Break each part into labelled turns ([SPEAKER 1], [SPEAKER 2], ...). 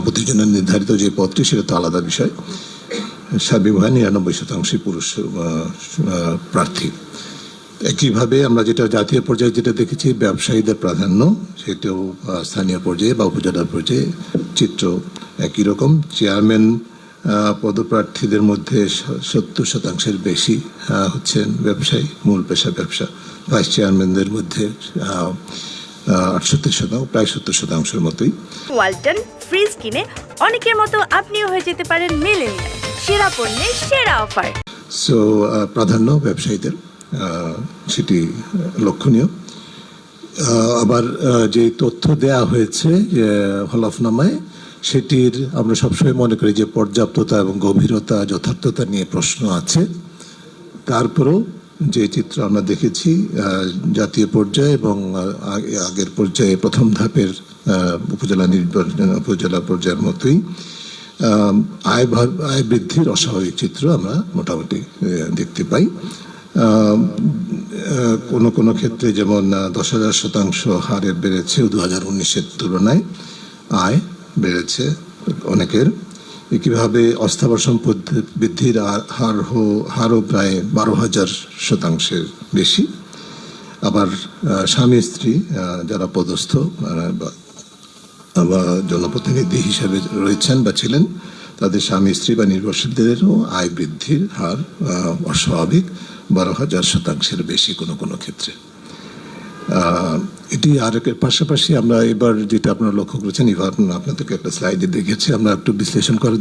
[SPEAKER 1] সভাপতির জন্য নির্ধারিত যে পদটি সেটা তো আলাদা বিষয়। সার্বিকভাবে 99% পুরুষ প্রার্থী। একইভাবে আমরা যেটা জাতীয় পর্যায়ে যেটা দেখেছি, ব্যবসায়ীদের প্রাধান্য, সেটাও স্থানীয় পর্যায়ে বা উপজেলা পর্যায়ে চিত্র একই রকম। চেয়ারম্যান পদপ্রার্থীদের মধ্যে 70% বেশি হচ্ছেন ব্যবসায়ী, মূল পেশা ব্যবসা। ভাইস চেয়ারম্যানদের মধ্যে 68%, প্রায় 70%-এর মতোই।
[SPEAKER 2] ওয়ালটন ফ্রিজ কিনে অনেকের মতো আপনিও হয়ে যেতে পারেন মিলেনিয়াল। সেরা পণ্যের সেরা অফার।
[SPEAKER 1] সো প্রাধান্য ব্যবসায়ীদের, সেটি লক্ষণীয়। আবার যে তথ্য দেয়া হয়েছে হলফনামায়, সেটির আমরা সবসময় মনে করি যে পর্যাপ্ততা এবং গভীরতা, যথার্থতা নিয়ে প্রশ্ন আছে। তারপরেও যে চিত্র আমরা দেখেছি জাতীয় পর্যায়ে এবং আগের পর্যায়ে প্রথম ধাপের উপজেলা পর্যায়ের মতোই আয় বৃদ্ধির অস্বাভাবিক চিত্র আমরা মোটামুটি দেখতে পাই। কোনো ক্ষেত্রে যেমন 10,000% হারে বেড়েছে 2019-এর তুলনায়, আয় বেড়েছে অনেকের। একইভাবে অস্থাবর সম্পদ বৃদ্ধির হারও প্রায় 12,000% বেশি। আবার স্বামী স্ত্রী যারা পদস্থ বা জনপ্রতিনিধি হিসাবে রয়েছেন বা ছিলেন, তাদের স্বামী স্ত্রী বা নির্ভরশীলদেরও আয় বৃদ্ধির হার অস্বাভাবিক 12,000%-এর বেশি কোনো ক্ষেত্রে। এটি আর এর পাশাপাশি আমরা এবার যেটা আপনারা লক্ষ্য করেছেন, এবার আপনাদেরকে একটা স্লাইডে দেখেছি, আমরা একটু বিশ্লেষণ করে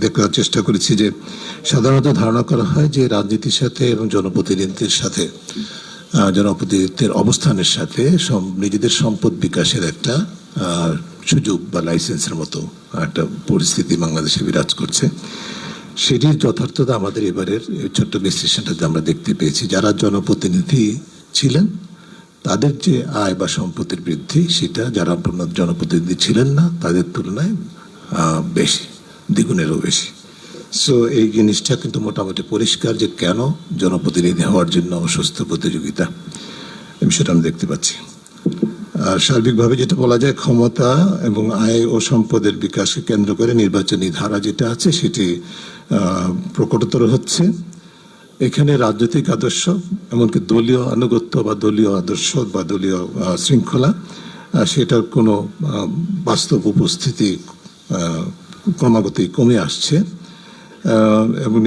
[SPEAKER 1] দেখার চেষ্টা করেছি যে সাধারণত ধারণা করা হয় যে রাজনীতির সাথে এবং জনপ্রতিনিধিত্বের সাথে, জনপ্রতিনিধিত্বের অবস্থানের সাথে নিজেদের সম্পদ বিকাশের একটা সুযোগ বা লাইসেন্সের মতো একটা পরিস্থিতি বাংলাদেশে বিরাজ করছে। সেটির যথার্থতা আমাদের এবারের ছোট্ট বিশ্লেষণটাতে আমরা দেখতে পেয়েছি। যারা জনপ্রতিনিধি ছিলেন তাদের যে আয় বা সম্পত্তির বৃদ্ধি, সেটা যারা জনপ্রতিনিধি ছিলেন না তাদের তুলনায় বেশি, দ্বিগুণেরও বেশি। সো এই জিনিসটা কিন্তু মোটামুটি পরিষ্কার যে কেন জনপ্রতিনিধি হওয়ার জন্য অসুস্থ প্রতিযোগিতা, এই বিষয়টা আমরা দেখতে পাচ্ছি। আর সার্বিকভাবে যেটা বলা যায়, ক্ষমতা এবং আয় ও সম্পদের বিকাশকে কেন্দ্র করে নির্বাচনী ধারা যেটা আছে সেটি প্রকটতর হচ্ছে। এখানে রাজনৈতিক আদর্শ, এমনকি দলীয় আনুগত্য বা দলীয় আদর্শ বা দলীয় শৃঙ্খলা, সেটার কোনো বাস্তব উপস্থিতি ক্রমাগতই কমে আসছে। এবং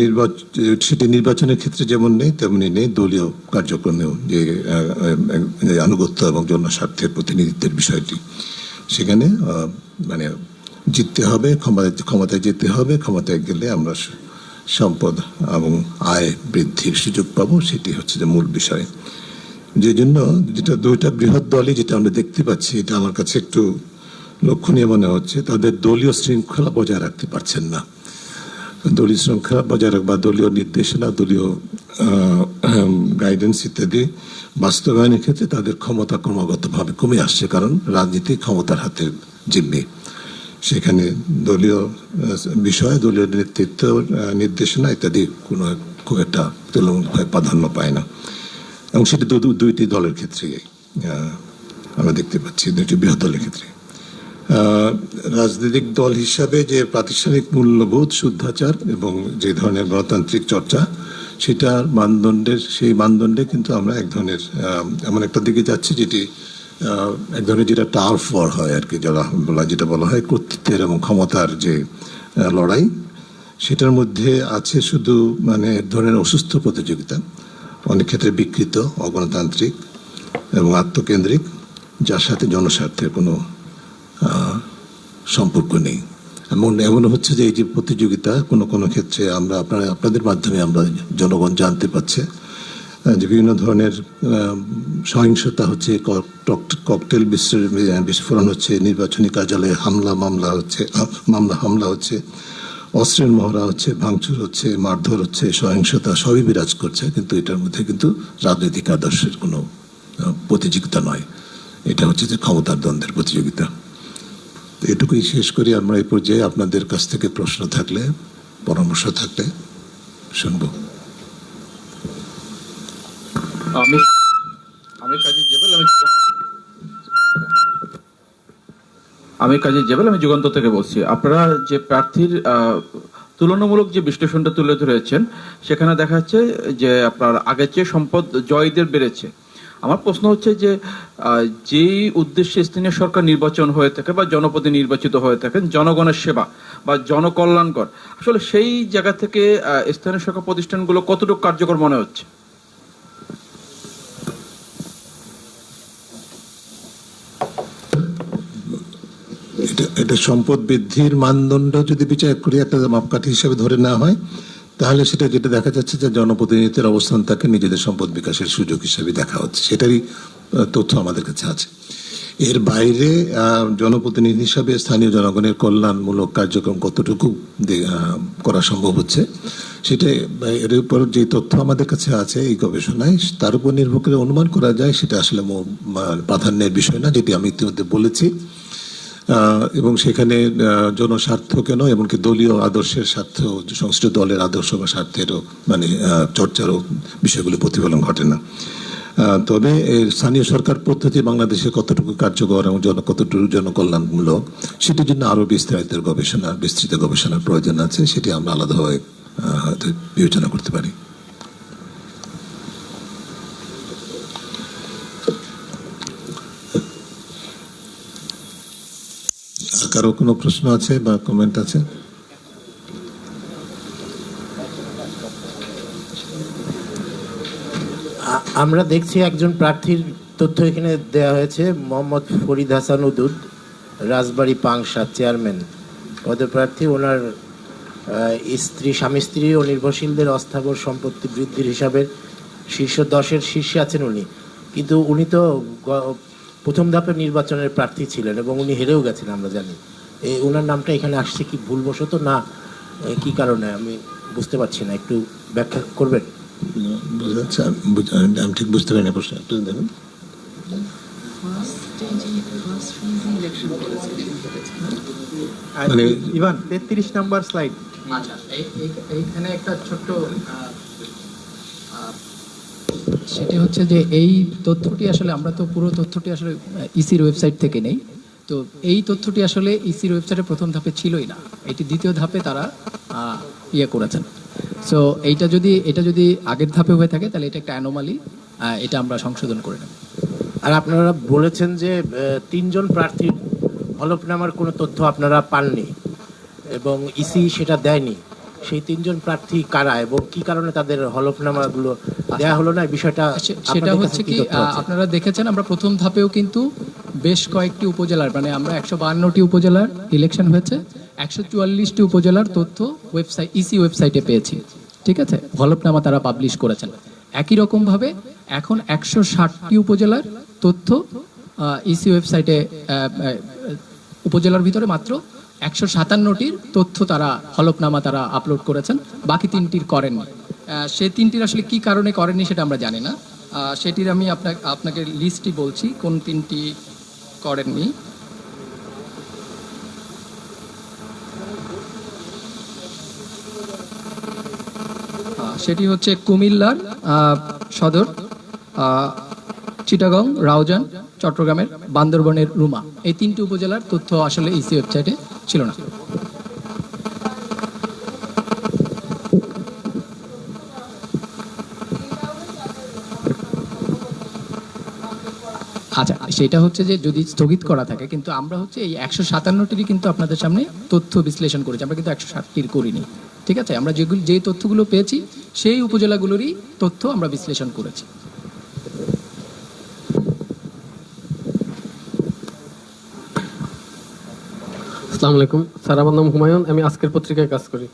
[SPEAKER 1] সেটি নির্বাচনের ক্ষেত্রে যেমন নেই তেমনি নেই দলীয় কার্যক্রমেও, যে আনুগত্য এবং জনস্বার্থের প্রতিনিধিত্বের বিষয়টি। সেখানে মানে জিততে হবে, ক্ষমতায় যেতে হবে, ক্ষমতায় গেলে আমরা সম্পদ এবং আয় বৃদ্ধির সুযোগ পাবো, সেটি হচ্ছে যে মূল বিষয়। যে জন্য যেটা দুইটা বৃহৎ দলই যেটা আমরা দেখতে পাচ্ছি, এটা আমার কাছে একটু লক্ষণীয় মনে হচ্ছে, তাদের দলীয় শৃঙ্খলা বজায় রাখতে পারছেন না। দলীয় শৃঙ্খলা বজায় রাখা বা দলীয় নির্দেশনা, দলীয় গাইডেন্স ইত্যাদি বাস্তবায়নের ক্ষেত্রে তাদের ক্ষমতা ক্রমাগতভাবে কমে আসছে, কারণ রাজনীতি ক্ষমতার হাতে জিম্মি। সেখানে দলীয় বিষয়, দলীয় নেতৃত্ব, নির্দেশনা ইত্যাদি কোনো খুব একটা তুলনামূলকভাবে প্রাধান্য পায় না। এবং সেটি দুইটি দলের ক্ষেত্রে আমরা দেখতে পাচ্ছি, দুইটি বৃহৎ দলের ক্ষেত্রে। রাজনৈতিক দল হিসাবে যে প্রাতিষ্ঠানিক মূল্যবোধ, শুদ্ধাচার এবং যে ধরনের গণতান্ত্রিক চর্চা, সেটার সেই মানদণ্ডে কিন্তু আমরা এক ধরনের এমন একটা দিকে যাচ্ছি যেটি এক ধরনের যেটা টার্ফ ওয়ার হয় আর কি, যেটা বলা হয় কর্তৃত্বের এবং ক্ষমতার যে লড়াই, সেটার মধ্যে আছে শুধু মানে এক ধরনের অসুস্থ প্রতিযোগিতা, অনেক ক্ষেত্রে বিকৃত, অগণতান্ত্রিক এবং আত্মকেন্দ্রিক, যার সাথে জনস্বার্থের কোনো সম্পর্ক নেই। এমন হচ্ছে যে এই যে প্রতিযোগিতা কোনো ক্ষেত্রে আমরা আপনাদের মাধ্যমে আমরা জনগণ জানতে পারছে যে বিভিন্ন ধরনের সহিংসতা হচ্ছে, ককটেল বিস্ফোরণ হচ্ছে, নির্বাচনী কার্যালয়ে হামলা হচ্ছে, অস্ত্রের মহড়া হচ্ছে, ভাঙচুর হচ্ছে, মারধর হচ্ছে, সহিংসতা সবই বিরাজ করছে। কিন্তু এটার মধ্যে কিন্তু রাজনৈতিক আদর্শের কোনো প্রতিযোগিতা নয়, এটা হচ্ছে যে ক্ষমতার দ্বন্দ্বের প্রতিযোগিতা। এটুকুই শেষ করি। আমরা এই পর্যায়ে আপনাদের কাছ থেকে প্রশ্ন থাকলে, পরামর্শ থাকলে শুনবো।
[SPEAKER 3] আমি কাজী জেবেল, আমি আমি কাজী জেবেল, আমি যুগান্তর থেকে বলছি। আপনারা যে প্রার্থীর তুলনামূলক যে বিশ্লেষণটা তুলে ধরেছেন, সেখানে দেখা যাচ্ছে যে আপনার আগের চেয়ে সম্পদ জয়ীদের বেড়েছে। আমার প্রশ্ন হচ্ছে যে যেই উদ্দেশ্যে স্থানীয় সরকার নির্বাচন হয়ে থাকে বা জনপদে নির্বাচিত হয়ে থাকেন জনগণের সেবা বা জনকল্যাণকর, আসলে সেই জায়গা থেকে স্থানীয় সরকার প্রতিষ্ঠানগুলো কতটুকু কার্যকর মনে হচ্ছে?
[SPEAKER 1] এটা সম্পদ বৃদ্ধির মানদণ্ড যদি বিচার করি একটা মাপকাঠি হিসেবে ধরে নেওয়া হয়, তাহলে সেটা যেটা দেখা যাচ্ছে যে জনপ্রতিনিধিদের অবস্থান তাকে নিজেদের সম্পদ বিকাশের সুযোগ হিসেবে দেখা হচ্ছে, সেটারই তথ্য আমাদের কাছে আছে। এর বাইরে জনপ্রতিনিধি হিসাবে স্থানীয় জনগণের কল্যাণমূলক কার্যক্রম কতটুকু করা সম্ভব হচ্ছে, সেটা এর উপর যে তথ্য আমাদের কাছে আছে এই গবেষণায়, তার উপর নির্ভর করে অনুমান করা যায়। সেটা আসলে প্রাধান্যের বিষয় না, যেটি আমি ইতিমধ্যে বলেছি। এবং সেখানে জনস্বার্থ কেন, এমনকি দলীয় আদর্শের স্বার্থ, সংশ্লিষ্ট দলের আদর্শ বা স্বার্থেরও চর্চারও বিষয়গুলো প্রতিফলন ঘটে না। তবে স্থানীয় সরকার পদ্ধতি বাংলাদেশে কতটুকু কার্যকর এবং কতটুকু জনকল্যাণমূলক, সেটির জন্য আরও বিস্তৃত গবেষণার প্রয়োজন আছে। সেটি আমরা আলাদাভাবে হয়তো বিবেচনা করতে পারি। কারো কোনো প্রশ্ন আছে বা কমেন্ট আছে?
[SPEAKER 4] আমরা দেখছি একজন প্রার্থীর তথ্য এখানে দেওয়া হয়েছে, মোহাম্মদ ফরিদ হাসান উদুদ, রাজবাড়ী পাংশা, চেয়ারম্যান পদপ্রার্থী। ওনার স্বামী স্ত্রী ও নির্ভরশীলদের অস্থাবর সম্পত্তি বৃদ্ধির হিসাবে শীর্ষ 10-এর শীর্ষে আছেন উনি। কিন্তু উনি তো প্রথম ধাপের নির্বাচনের প্রার্থী ছিলেন এবং উনি হেরেও গেছেন আমরা জানি। ওনার নামটা এখানে আসছে কি ভুলবশত না কি কারণে আমি বুঝতে পারছি না, একটু ব্যাখ্যা করবেন?
[SPEAKER 1] আমি ঠিক বুঝতে পারি না প্রশ্ন, একটু দেখুন।
[SPEAKER 5] মানে ইভান 33 নাম্বার স্লাইড।
[SPEAKER 6] আচ্ছা, এইখানে একটা ছোট্ট সেটা হচ্ছে যে এই তথ্যটি আসলে আমরা তো পুরো তথ্যটি আসলে ইসির ওয়েবসাইট থেকে নেই। তো এই তথ্যটি আসলে ইসির ওয়েবসাইটে প্রথম ধাপে ছিলই না, এটি দ্বিতীয় ধাপে তারা করেছেন। সো এটা যদি আগের ধাপে হয়ে থাকে তাহলে এটা একটা অ্যানোমালি, এটা আমরা সংশোধন করে নেব।
[SPEAKER 4] আর আপনারা বলেছেন যে 3 জন প্রার্থীর হলফনামার কোনো তথ্য আপনারা পাননি এবং ইসি সেটা দেয়নি। সেই 3 জন প্রার্থী কারা এবং কি কারণে তাদের হলফনামাগুলো দেয়া হলো না, বিষয়টা
[SPEAKER 6] সেটা হচ্ছে কি আপনারা দেখেছেন আমরা প্রথম ধাপেও কিন্তু বেশ কয়েকটি উপজেলার, মানে আমরা 152টি উপজেলার ইলেকশন হয়েছে, 144টি উপজেলার তথ্য ইসি ওয়েবসাইটে পেয়েছি। ঠিক আছে, হলফনামা তারা পাবলিশ করেছেন। একই রকম ভাবে এখন 160টি উপজেলার তথ্য ইসি ওয়েবসাইটে, উপজেলার ভিতরে মাত্র 157টির তথ্য তারা হলফনামা তারা আপলোড করেছেন, বাকি 3টির করেননি। সেই 3টির আসলে কি কারণে করেননি সেটা আমরা জানি না। সেটির আমি আপনাকে লিস্টটি বলছি কোন 3টি করেননি। সেটি হচ্ছে কুমিল্লার সদর, চিটাগং, রাউজান, চট্টগ্রামের বান্দরবনের রুমা, এই 3টি উপজেলার তথ্য আসলে ইসি ওয়েবসাইটে ছিল না। আচ্ছা, সেটা হচ্ছে যে যদি স্থগিত করা থাকে, কিন্তু আমরা হচ্ছে এই 157টিরই কিন্তু আপনাদের সামনে তথ্য বিশ্লেষণ করেছি, আমরা কিন্তু 160টির করিনি। ঠিক আছে, আমরা যে তথ্যগুলো পেয়েছি সেই উপজেলাগুলোরই তথ্য আমরা বিশ্লেষণ করেছি।
[SPEAKER 7] আসসালামু আলাইকুম স্যার, আমার নাম হুমায়ুন, আমি আজকের পত্রিকায় কাজ করি।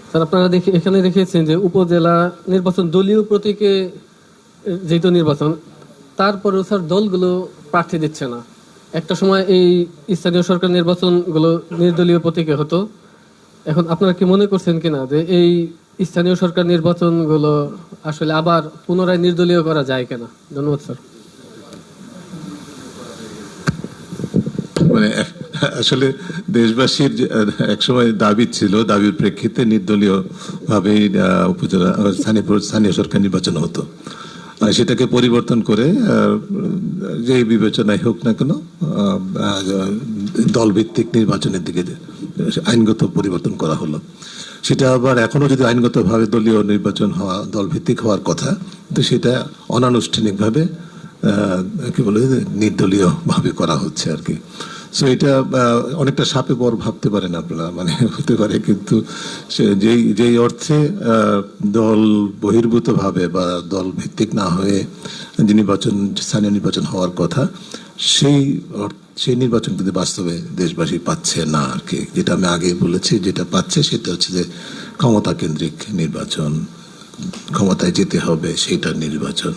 [SPEAKER 7] স্যার, আপনারা এখানে দেখিয়েছেন যে উপজেলা নির্বাচন দলীয় প্রতীকে যেহেতু নির্বাচন, তারপরেও স্যার দলগুলো প্রার্থী দিচ্ছে না। একটা সময় এই স্থানীয় সরকার নির্বাচনগুলো নির্দলীয় প্রতীকে হতো। এখন আপনারা কি মনে করছেন কিনা যে এই স্থানীয় সরকার নির্বাচনগুলো আসলে আবার পুনরায় নির্দলীয় করা যায় কিনা? ধন্যবাদ স্যার।
[SPEAKER 1] মানে আসলে দেশবাসীর একসময় দাবি ছিল, দাবির প্রেক্ষিতে নির্দলীয় ভাবে উপজেলা স্থানীয় সরকার নির্বাচন হতো। সেটাকে পরিবর্তন করে যে বিবেচনায় হোক না কেন দলভিত্তিক নির্বাচনের দিকে আইনগত পরিবর্তন করা হলো। সেটা আবার এখনো যদি আইনগতভাবে দলীয় নির্বাচন হওয়া, দলভিত্তিক হওয়ার কথা, তো সেটা অনানুষ্ঠানিকভাবে কি বলে নির্দলীয় ভাবে করা হচ্ছে আর কি। সো এটা অনেকটা সাপে বর ভাবতে পারেন আপনারা, মানে হতে পারে, কিন্তু যেই অর্থে দল বহির্ভূত ভাবে বা দল ভিত্তিক না হয়ে যে নির্বাচন, স্থানীয় নির্বাচন হওয়ার কথা, সেই নির্বাচন কিন্তু বাস্তবে দেশবাসী পাচ্ছে না আর কি। যেটা আমি আগেই বলেছি, যেটা পাচ্ছে সেটা হচ্ছে যে ক্ষমতা কেন্দ্রিক নির্বাচন, ক্ষমতায় যেতে হবে সেইটার নির্বাচন।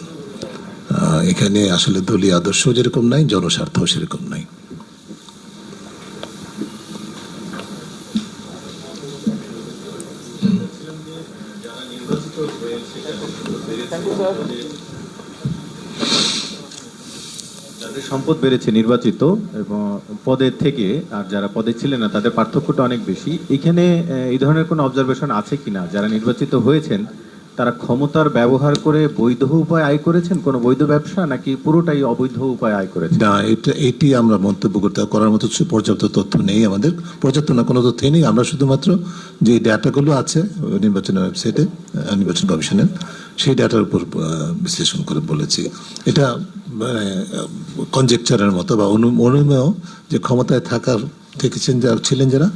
[SPEAKER 1] এখানে আসলে দলীয় আদর্শ যেরকম নাই, জনস্বার্থ সেরকম নাই।
[SPEAKER 5] যাদের সম্পদ বেড়েছে নির্বাচিত এবং পদের থেকে, আর যারা পদে ছিলেন না তাদের পার্থক্যটা অনেক বেশি। এখানে এই ধরনের কোনো অবজারভেশন আছে কিনা, যারা নির্বাচিত হয়েছেন তারা ক্ষমতার ব্যবহার করে বৈধ উপায় আয় করেছেন, কোনো বৈধ ব্যবসা, নাকি পুরোটাই অবৈধ উপায় আয় করেছেন?
[SPEAKER 1] না, এটি আমরা মন্তব্য করার মতো পর্যাপ্ত তথ্য নেই আমাদের, পর্যাপ্ত না, কোনো তথ্যই নেই। আমরা শুধুমাত্র যে ডাটাগুলো আছে নির্বাচনের ওয়েবসাইটে, নির্বাচন কমিশনের, সেই ডাটার উপর বিশ্লেষণ করে বলেছি। এটা কনজেকচারের মতো বা অনুমেয় যে ক্ষমতায় ছিলেন যারা,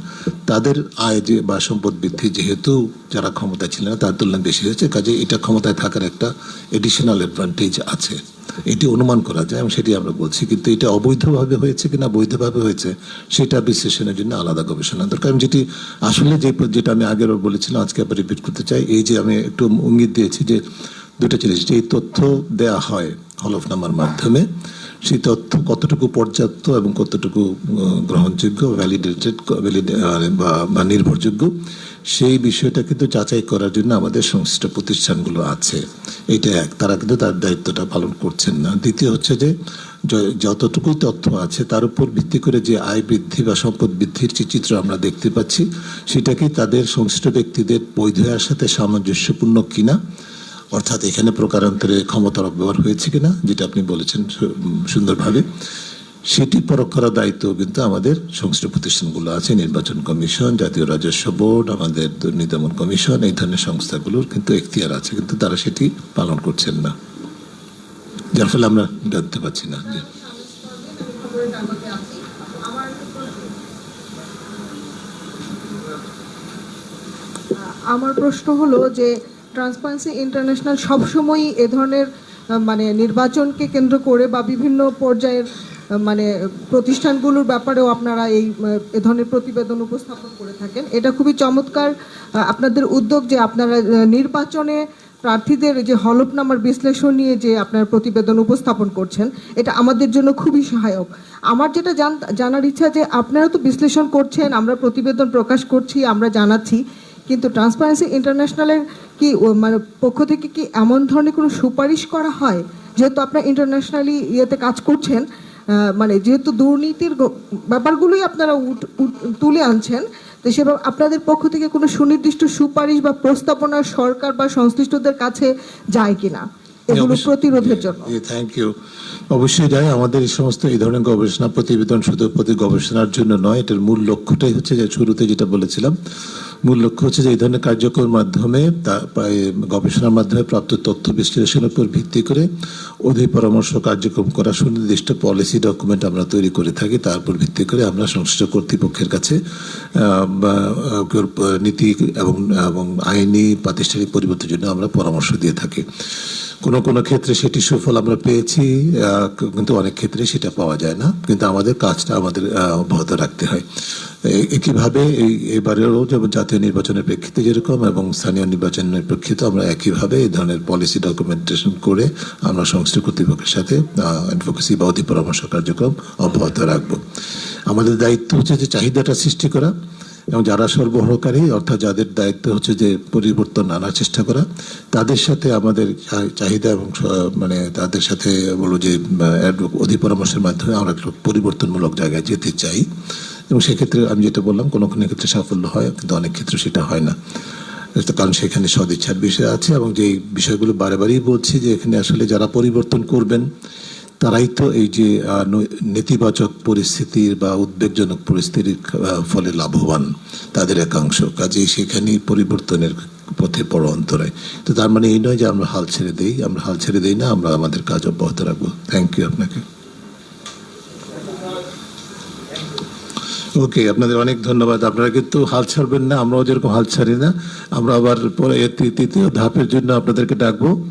[SPEAKER 1] তাদের আয় যে বা সম্পদ বৃদ্ধি যেহেতু যারা ক্ষমতায় ছিলেন না তার তুলনায় বেশি হয়েছে, কাজে এটা ক্ষমতায় থাকার একটা এডিশনাল অ্যাডভান্টেজ আছে, এটি অনুমান করা যায় এবং সেটি আমরা বলছি। কিন্তু এটা অবৈধভাবে হয়েছে কিনা বৈধভাবে হয়েছে সেটা বিশ্লেষণের জন্য আলাদা গবেষণা দরকার। যেটি আসলে যেটা আমি আগেরও বলেছিলাম, আজকে আবার রিপিট করতে চাই, এই যে আমি একটু ইঙ্গিত দিয়েছি যে দুটো জিনিস, যে তথ্য দেয়া হয় হলফনামার মাধ্যমে, সেই তথ্য কতটুকু পর্যাপ্ত এবং কতটুকু গ্রহণযোগ্য, ভ্যালিডেটেড বা নির্ভরযোগ্য, সেই বিষয়টা কিন্তু যাচাই করার জন্য আমাদের সংশ্লিষ্ট প্রতিষ্ঠানগুলো আছে। এটা এক, তারা কিন্তু তার দায়িত্বটা পালন করছেন না। দ্বিতীয় হচ্ছে যে যতটুকু তথ্য আছে তার উপর ভিত্তি করে যে আয় বৃদ্ধি বা সম্পদ বৃদ্ধির যে চিত্র আমরা দেখতে পাচ্ছি, সেটাকে তাদের সংশ্লিষ্ট ব্যক্তিদের বৈধ আয়ের সাথে সামঞ্জস্যপূর্ণ কিনা, অর্থাৎ এখানে প্রকারান্তরে ক্ষমতার অপব্যবহার হয়েছে কিনা, যেটা আপনি বলেছেন সুন্দরভাবে, সেটি পরখ করার দায়িত্ব কিন্তু আমাদের সংশ্লিষ্ট প্রতিষ্ঠানগুলো আছে, নির্বাচন কমিশন, জাতীয় রাজস্ব বোর্ড, আমাদের দুর্নীতি দমন কমিশন, এই ধরনের সংস্থাগুলোর কিন্তু এখতিয়ার আছে, কিন্তু তারা সেটি পালন করছেন না, যার ফলে আমরা জানতে পারছি না।
[SPEAKER 8] আমার প্রশ্ন হলো যে ট্রান্সপারেন্সি ইন্টারন্যাশনাল সবসময়ই এ ধরনের মানে নির্বাচনকে কেন্দ্র করে বা বিভিন্ন পর্যায়ের মানে প্রতিষ্ঠানগুলোর ব্যাপারেও আপনারা এ ধরনের প্রতিবেদন উপস্থাপন করে থাকেন। এটা খুবই চমৎকার আপনাদের উদ্যোগ যে আপনারা নির্বাচনে প্রার্থীদের যে হলফনামার বিশ্লেষণ নিয়ে যে আপনার প্রতিবেদন উপস্থাপন করছেন, এটা আমাদের জন্য খুবই সহায়ক। আমার যেটা জানার ইচ্ছা যে আপনারা তো বিশ্লেষণ করছেন, আমরা প্রতিবেদন প্রকাশ করছি, আমরা জানাচ্ছি, কিন্তু ট্রান্সপারেন্সি ইন্টারন্যাশনালের কি মানে পক্ষ থেকে কি এমন ধরনের কোনো সুপারিশ করা হয়, যেহেতু আপনারা ইন্টারন্যাশনালি ইয়েতে কাজ করছেন, মানে যেহেতু দুর্নীতির ব্যাপারগুলোই আপনারা তুলে আনছেন, তো সেভাবে আপনাদের পক্ষ থেকে কোনো সুনির্দিষ্ট সুপারিশ বা প্রস্তাবনা সরকার বা সংশ্লিষ্টদের কাছে যায় কিনা এগুলো প্রতিরোধের জন্য?
[SPEAKER 1] Thank you. অবশ্যই যায়। আমাদের এই সমস্ত এই ধরনের গবেষণা প্রতিবেদন শুধু গবেষণার জন্য নয়, এটার মূল লক্ষ্যটাই হচ্ছে যে শুরুতে যেটা বলেছিলাম, মূল লক্ষ্য হচ্ছে যে এই ধরনের কার্যক্রমের মাধ্যমে গবেষণার মাধ্যমে প্রাপ্ত তথ্য বিশ্লেষণের উপর ভিত্তি করে অধিক পরামর্শ কার্যক্রম করা সুনির্দিষ্ট পলিসি ডকুমেন্ট আমরা তৈরি করে থাকি। তার উপর ভিত্তি করে আমরা সংশ্লিষ্ট কর্তৃপক্ষের কাছে নীতি এবং আইনি প্রাতিষ্ঠানিক পরিবর্তনের জন্য আমরা পরামর্শ দিয়ে থাকি। কোনো ক্ষেত্রে সেটি সুফল আমরা পেয়েছি, কিন্তু অনেক ক্ষেত্রে সেটা পাওয়া যায় না, কিন্তু আমাদের কাজটা আমাদের অব্যাহত রাখতে হয়। একইভাবে এবারেও যেমন জাতীয় নির্বাচনের প্রেক্ষিতে যেরকম এবং স্থানীয় নির্বাচনের প্রেক্ষিতে আমরা একইভাবে এই ধরনের পলিসি ডকুমেন্টেশন করে আমরা সংশ্লিষ্ট কর্তৃপক্ষের সাথে অ্যাডভোকেসি বা অধি পরামর্শ কার্যক্রম অব্যাহত রাখবো। আমাদের দায়িত্ব হচ্ছে যে চাহিদাটা সৃষ্টি করা এবং যারা সরবরাহকারী, অর্থাৎ যাদের দায়িত্ব হচ্ছে যে পরিবর্তন আনার চেষ্টা করা, তাদের সাথে আমাদের চাহিদা এবং মানে তাদের সাথে বলবো যে অধি পরামর্শের মাধ্যমে আমরা একটা পরিবর্তনমূলক জায়গায় যেতে চাই। এবং সেক্ষেত্রে আমি যেটা বললাম, কোনো ক্ষেত্রে সাফল্য হয়, কিন্তু অনেক ক্ষেত্রে সেটা হয় না, কারণ সেখানে সদিচ্ছার বিষয় আছে। এবং যে বিষয়গুলো বারে বারেই বলছি যে এখানে আসলে যারা পরিবর্তন করবেন তারাই তো এই যে নেতিবাচক পরিস্থিতির বা উদ্বেগজনক পরিস্থিতির ফলে লাভবান, তাদের একাংশ। কাজেই সেখানেই পরিবর্তনের পথে বড় অন্তরায়। তো তার মানে এই নয় যে আমরা হাল ছেড়ে দেই, আমরা হাল ছেড়ে দেই না, আমরা আমাদের কাজ অব্যাহত রাখবো। থ্যাংক ইউ আপনাকে। ওকে, আপনাদের অনেক ধন্যবাদ। আপনারা কিন্তু হাল ছাড়বেন না, আমরাও যেরকম হাল ছাড়ি না। আমরা আবার পরে তৃতীয় ধাপের জন্য আপনাদেরকে ডাকবো।